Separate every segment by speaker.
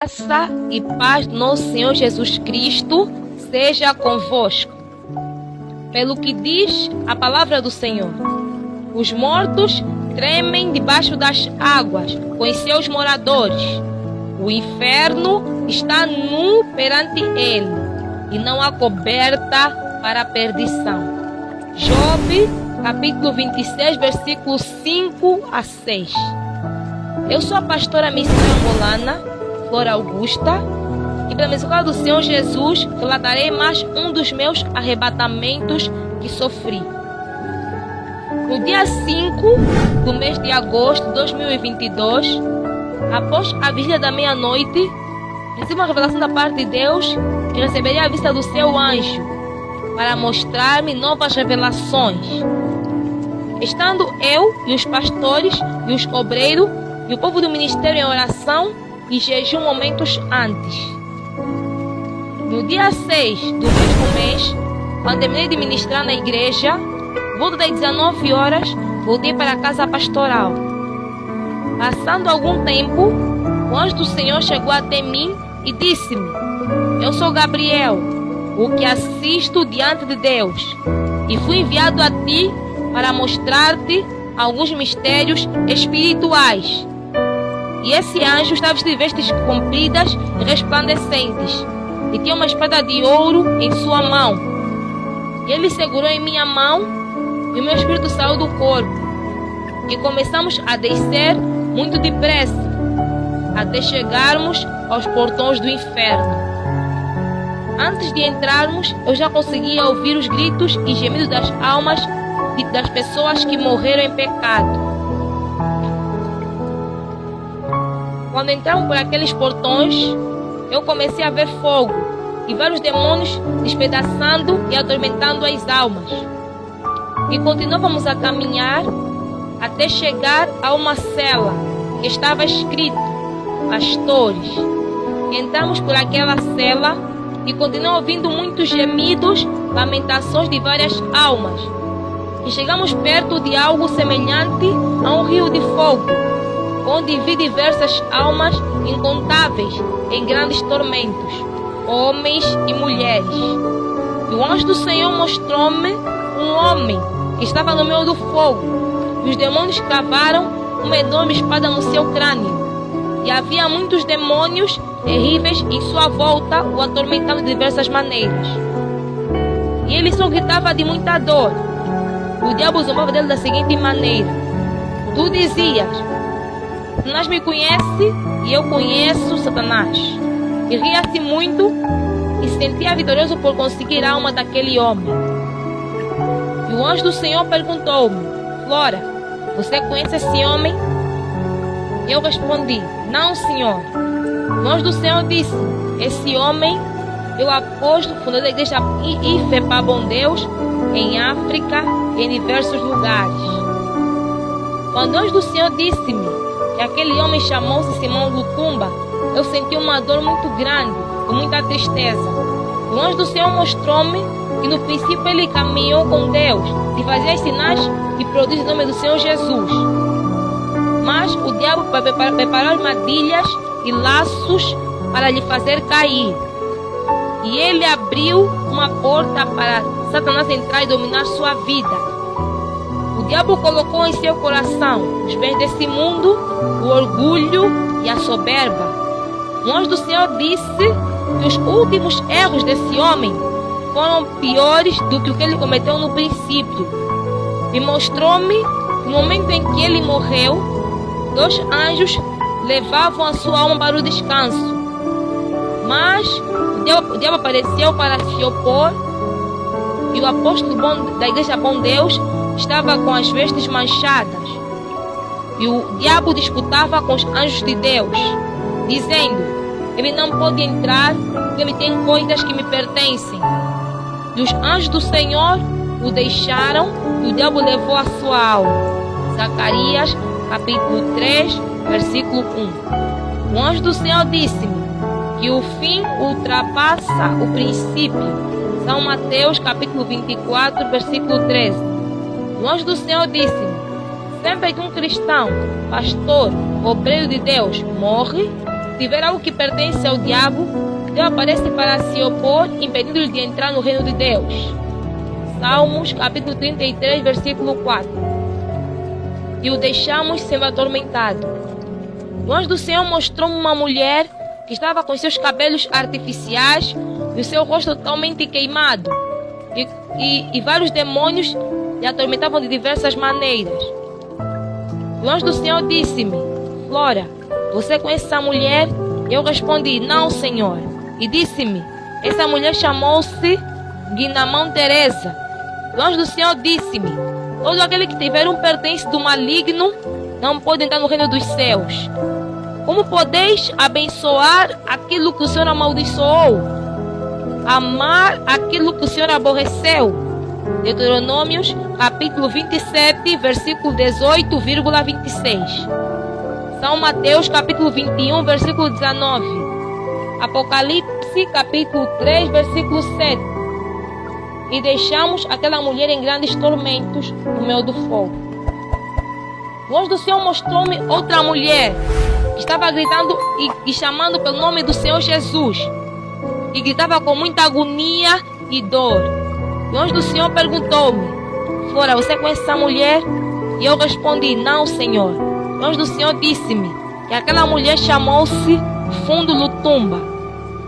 Speaker 1: Graça e paz do nosso Senhor Jesus Cristo seja convosco. Pelo que diz a palavra do Senhor, os mortos tremem debaixo das águas com os seus moradores. O inferno está nu perante ele e não há coberta para a perdição. Job, capítulo 26, versículos 5 a 6. Eu sou a pastora missionária angolana, Flor Augusta, e pela misericórdia do Senhor Jesus, relatarei mais um dos meus arrebatamentos que sofri. No dia 5 do mês de agosto de 2022, após a vigília da meia-noite, recebi uma revelação da parte de Deus que receberia a vista do seu anjo para mostrar-me novas revelações. Estando eu e os pastores e os obreiros e o povo do ministério em oração e jejum momentos antes. No dia 6 do mesmo mês, quando terminei de ministrar na igreja, volta das 19 horas, voltei para a casa pastoral. Passando algum tempo, o anjo do Senhor chegou até mim e disse-me: eu sou Gabriel, o que assisto diante de Deus, e fui enviado a ti para mostrar-te alguns mistérios espirituais. E esse anjo estava vestido de vestes compridas e resplandecentes, e tinha uma espada de ouro em sua mão. E ele segurou em minha mão, e o meu espírito saiu do corpo. E começamos a descer muito depressa, até chegarmos aos portões do inferno. Antes de entrarmos, eu já conseguia ouvir os gritos e gemidos das almas das pessoas que morreram em pecado. Quando entramos por aqueles portões, eu comecei a ver fogo e vários demônios despedaçando e atormentando as almas. E continuávamos a caminhar até chegar a uma cela que estava escrito pastores. Entramos por aquela cela e continuamos ouvindo muitos gemidos, lamentações de várias almas. E chegamos perto de algo semelhante a um rio de fogo, onde vi diversas almas incontáveis em grandes tormentos, homens e mulheres. E o anjo do Senhor mostrou-me um homem que estava no meio do fogo, e os demônios cravaram uma enorme espada no seu crânio. E havia muitos demônios terríveis em sua volta, o atormentando de diversas maneiras. E ele só gritava de muita dor. O diabo zombava dele da seguinte maneira: tu dizias, Satanás me conhece e eu conheço Satanás. E ria-se muito e se sentia vitorioso por conseguir a alma daquele homem. E o anjo do Senhor perguntou-me: Flora, você conhece esse homem? Eu respondi: não, Senhor. O anjo do Senhor disse: esse homem é o apóstolo fundador da igreja Ifepa Bom Deus em África e em diversos lugares. Quando o anjo do Senhor disse-me que aquele homem chamou-se Simão Lutumba, eu senti uma dor muito grande e muita tristeza. O anjo do Senhor mostrou-me que no princípio ele caminhou com Deus e fazia os sinais e prodígios em nome do Senhor Jesus. Mas o diabo preparou armadilhas e laços para lhe fazer cair. E ele abriu uma porta para Satanás entrar e dominar sua vida. O diabo colocou em seu coração os bens desse mundo, o orgulho e a soberba. O anjo do Senhor disse que os últimos erros desse homem foram piores do que o que ele cometeu no princípio. E mostrou-me que no momento em que ele morreu, 2 anjos levavam a sua alma para o descanso. Mas o diabo apareceu para se opor, e o apóstolo da igreja Bom Deus estava com as vestes manchadas. E o diabo disputava com os anjos de Deus, dizendo: ele não pode entrar, porque ele tem coisas que me pertencem. E os anjos do Senhor o deixaram, e o diabo levou a sua alma. Zacarias, capítulo 3, versículo 1. O anjo do Senhor disse-me que o fim ultrapassa o princípio. São Mateus, capítulo 24, versículo 13. O anjo do Senhor disse-me: sempre que um cristão, pastor, obreiro de Deus, morre, tiver algo que pertence ao diabo, Deus aparece para se opor, impedindo-lhe de entrar no reino de Deus. Salmos, capítulo 33, versículo 4. E o deixamos sendo atormentado. O anjo do Senhor mostrou-me uma mulher que estava com seus cabelos artificiais e o seu rosto totalmente queimado. E vários demônios lhe atormentavam de diversas maneiras. O anjo do Senhor disse-me: Flora, você conhece essa mulher? E eu respondi: Não, Senhor. E disse-me: essa mulher chamou-se Guinamão Teresa. O anjo do Senhor disse-me: todo aquele que tiver um pertence do maligno não pode entrar no reino dos céus. Como podeis abençoar aquilo que o Senhor amaldiçoou? Amar aquilo que o Senhor aborreceu? Deuteronômios, capítulo 27, versículo 18,26. São Mateus, capítulo 21, versículo 19. Apocalipse, capítulo 3, versículo 7. E deixamos aquela mulher em grandes tormentos no meio do fogo. O anjo do Senhor mostrou-me outra mulher que estava gritando e chamando pelo nome do Senhor Jesus. E gritava com muita agonia e dor. O anjo do Senhor perguntou-me: Flora, você conhece essa mulher? E eu respondi: Não, Senhor. O anjo do Senhor disse-me que aquela mulher chamou-se Fundo Lutumba.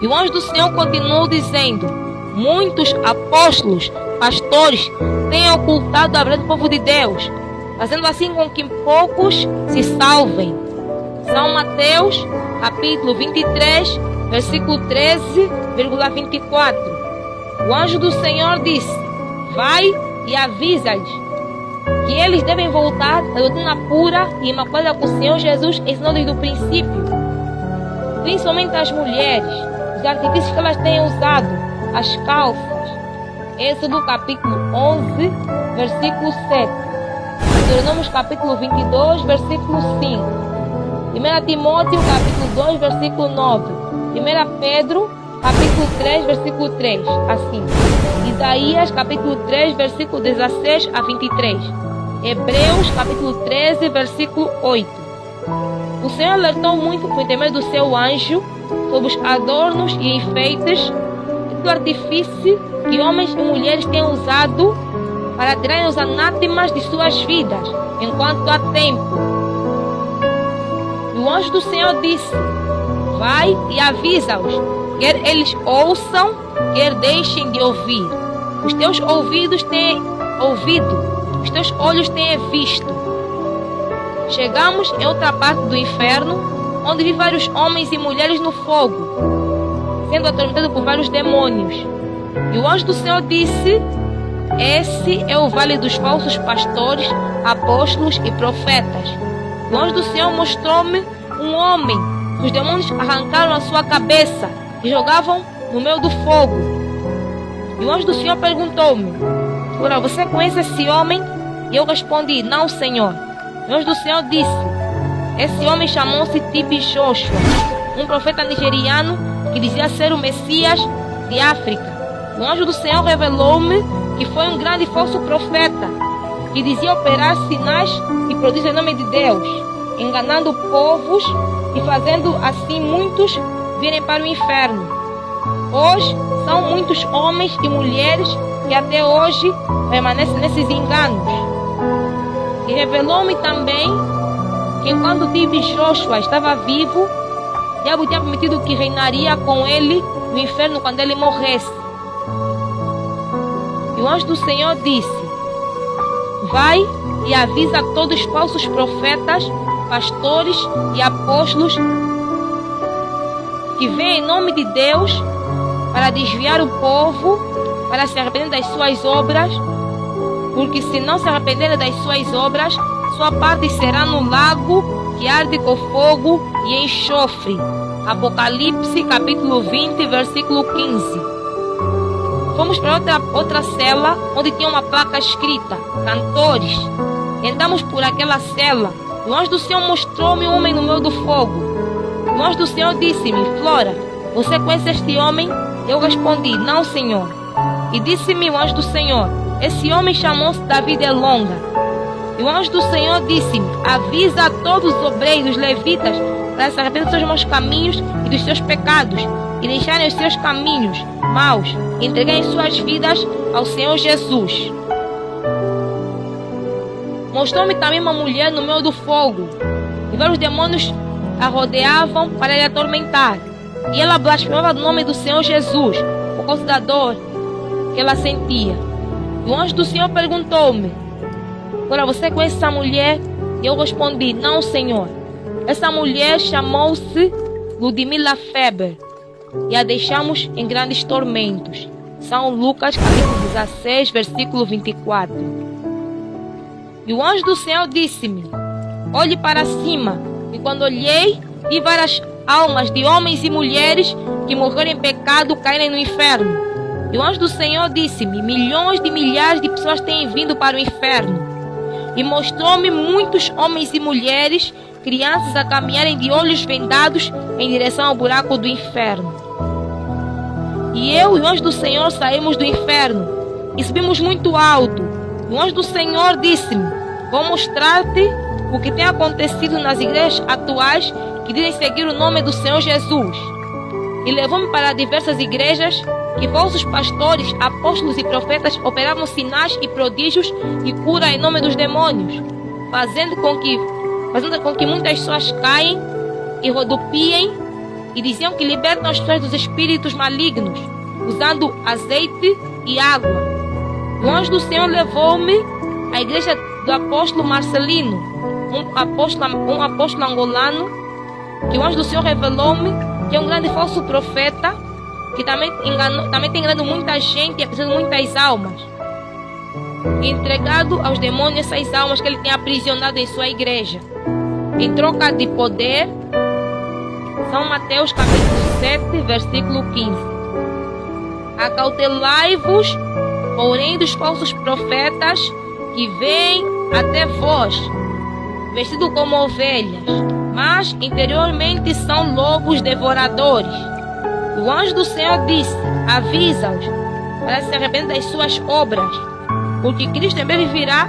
Speaker 1: E o anjo do Senhor continuou dizendo: muitos apóstolos, pastores, têm ocultado a verdade do povo de Deus, fazendo assim com que poucos se salvem. São Mateus, capítulo 23, versículo 13,24. O anjo do Senhor disse: vai e avisa-lhes que eles devem voltar à doutrina pura e imaculada que o Senhor Jesus ensinou desde o princípio. Principalmente as mulheres, os artifícios que elas têm usado, as calças. Êxodo capítulo 11, versículo 7. Deuteronômio capítulo 22, versículo 5. 1 Timóteo capítulo 2, versículo 9. 1 Pedro capítulo 3, versículo 3. Assim. Isaías capítulo 3, versículo 16 a 23. Hebreus capítulo 13, versículo 8. O Senhor alertou muito por intermédio do seu anjo sobre os adornos e enfeites do artifício que homens e mulheres têm usado para tirarem os anátemas de suas vidas, enquanto há tempo. E o anjo do Senhor disse: vai e avisa-os, quer eles ouçam, quer deixem de ouvir. Os teus ouvidos têm ouvido, os teus olhos têm visto. Chegamos em outra parte do inferno, onde vi vários homens e mulheres no fogo, sendo atormentados por vários demônios. E o anjo do Senhor disse: esse é o vale dos falsos pastores, apóstolos e profetas. O anjo do Senhor mostrou-me um homem que os demônios arrancaram a sua cabeça e jogavam no meio do fogo. E o anjo do Senhor perguntou-me: Flora, você conhece esse homem? E eu respondi: não, Senhor. O anjo do Senhor disse: esse homem chamou-se Tibi Joshua, um profeta nigeriano que dizia ser o Messias de África. O anjo do Senhor revelou-me que foi um grande falso profeta, que dizia operar sinais e prodígios em nome de Deus, enganando povos e fazendo assim muitos virem para o inferno. Hoje são muitos homens e mulheres que até hoje permanecem nesses enganos. E revelou-me também que enquanto Tibi Joshua estava vivo, o diabo tinha prometido que reinaria com ele no inferno quando ele morresse. E o anjo do Senhor disse: vai e avisa a todos os falsos profetas, pastores e apóstolos que vêm em nome de Deus para desviar o povo, para se arrepender das suas obras, porque se não se arrependerem das suas obras, sua parte será no lago que arde com fogo e enxofre. Apocalipse capítulo 20, versículo 15. Fomos para outra cela, onde tinha uma placa escrita: cantores. Entramos por aquela cela. O anjo do Senhor mostrou-me um homem no meio do fogo. O anjo do Senhor disse-me: Flora, você conhece este homem? Eu respondi: não, Senhor. E disse-me o anjo do Senhor: esse homem chamou-se Davi de Longa. E o anjo do Senhor disse-me: avisa a todos os obreiros levitas para se arrepender dos seus maus caminhos e dos seus pecados, e deixarem os seus caminhos maus, e entregarem suas vidas ao Senhor Jesus. Mostrou-me também uma mulher no meio do fogo, e vários demônios a rodeavam para lhe atormentar, e ela blasfemava o nome do Senhor Jesus, por causa da dor que ela sentia. E o anjo do Senhor perguntou-me: agora você conhece essa mulher? E eu respondi: não, Senhor. Essa mulher chamou-se Ludmila Feber, e a deixamos em grandes tormentos. São Lucas capítulo 16, versículo 24. E o anjo do Senhor disse-me: olhe para cima. E quando olhei, vi várias almas de homens e mulheres que morreram em pecado caírem no inferno. E o anjo do Senhor disse-me: milhões de milhares de pessoas têm vindo para o inferno. E mostrou-me muitos homens e mulheres, crianças a caminharem de olhos vendados em direção ao buraco do inferno. E eu e o anjo do Senhor saímos do inferno e subimos muito alto. E o anjo do Senhor disse-me: vou mostrar-te o que tem acontecido nas igrejas atuais que dizem seguir o nome do Senhor Jesus. E levou-me para diversas igrejas que falsos pastores, apóstolos e profetas operavam sinais e prodígios e cura em nome dos demônios, fazendo com que muitas pessoas caem e rodopiem, e diziam que libertam as pessoas dos espíritos malignos, usando azeite e água. O anjo do Senhor levou-me à igreja do apóstolo Marcelino, um apóstolo angolano, que o anjo do Senhor revelou-me que é um grande falso profeta, que também tem enganado muita gente e aprisionado muitas almas, entregado aos demônios essas almas que ele tem aprisionado em sua igreja, em troca de poder. São Mateus capítulo 7, versículo 15. Acautelai-vos, porém, dos falsos profetas que vêm até vós, vestidos como ovelhas, mas interiormente são lobos devoradores. O anjo do Senhor disse: avisa-os para se arrepender das suas obras, porque Cristo em breve virá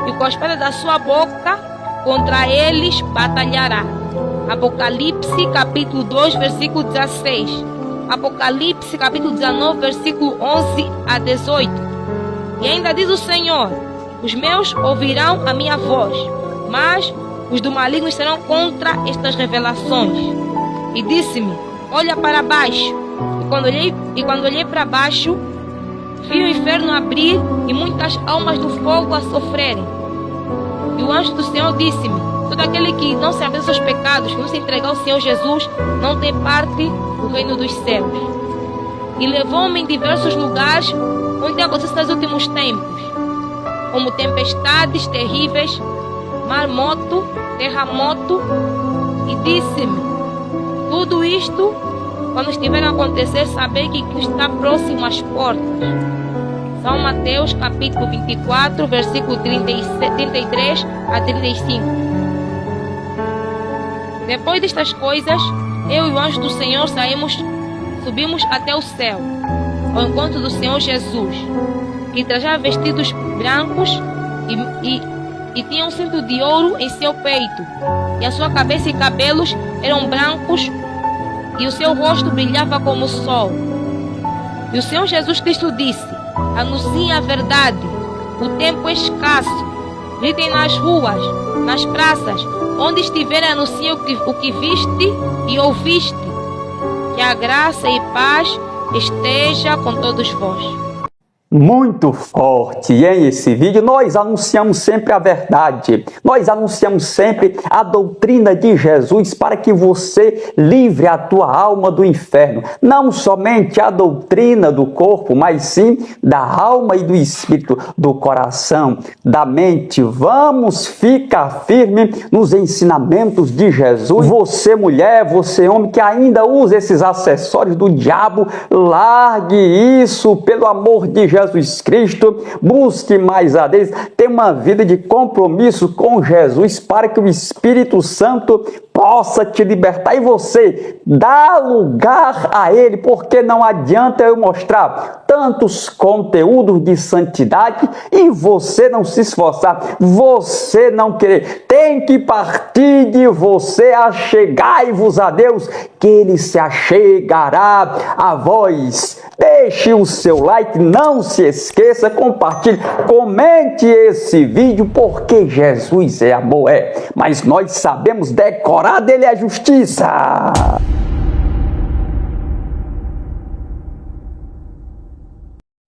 Speaker 1: e com a espada da sua boca contra eles batalhará. Apocalipse capítulo 2, versículo 16. Apocalipse capítulo 19, versículo 11 a 18. E ainda diz o Senhor: os meus ouvirão a minha voz, mas os do maligno serão contra estas revelações. E disse-me: olha para baixo. E quando olhei para baixo, vi o inferno abrir e muitas almas do fogo a sofrerem. E o anjo do Senhor disse-me: todo aquele que não se arrepende dos seus pecados, que não se entregar ao Senhor Jesus, não tem parte no reino dos céus. E levou-me em diversos lugares onde aconteceu nos últimos tempos, como tempestades terríveis, maremoto, terremoto, e disse-me: tudo isto, quando estiver a acontecer, saber que Cristo está próximo às portas. São Mateus capítulo 24, versículo 33 a 35. Depois destas coisas, eu e o anjo do Senhor subimos até o céu, ao encontro do Senhor Jesus, que trajava vestidos brancos e tinha um cinto de ouro em seu peito, e a sua cabeça e cabelos eram brancos, e o seu rosto brilhava como o sol. E o Senhor Jesus Cristo disse: anunciem a verdade, o tempo é escasso, gritem nas ruas, nas praças, onde estiverem, anunciem o que viste e ouviste. Que a graça e paz esteja com todos vós.
Speaker 2: Muito forte. E em esse vídeo nós anunciamos sempre a verdade, nós anunciamos sempre a doutrina de Jesus para que você livre a tua alma do inferno. Não somente a doutrina do corpo, mas sim da alma e do espírito, do coração, da mente. Vamos ficar firme nos ensinamentos de Jesus. Você mulher, você homem que ainda usa esses acessórios do diabo, largue isso pelo amor de Jesus. Jesus Cristo. Busque mais a Deus, tenha uma vida de compromisso com Jesus para que o Espírito Santo possa te libertar e você dá lugar a Ele, porque não adianta eu mostrar tantos conteúdos de santidade e você não se esforçar, você não querer. Tem que partir de você. Achegai-vos a Deus, que Ele se achegará a vós. Deixe o seu like, não se esqueça, compartilhe, comente esse vídeo, porque Jesus é amor, mas nós sabemos decorar dele a justiça.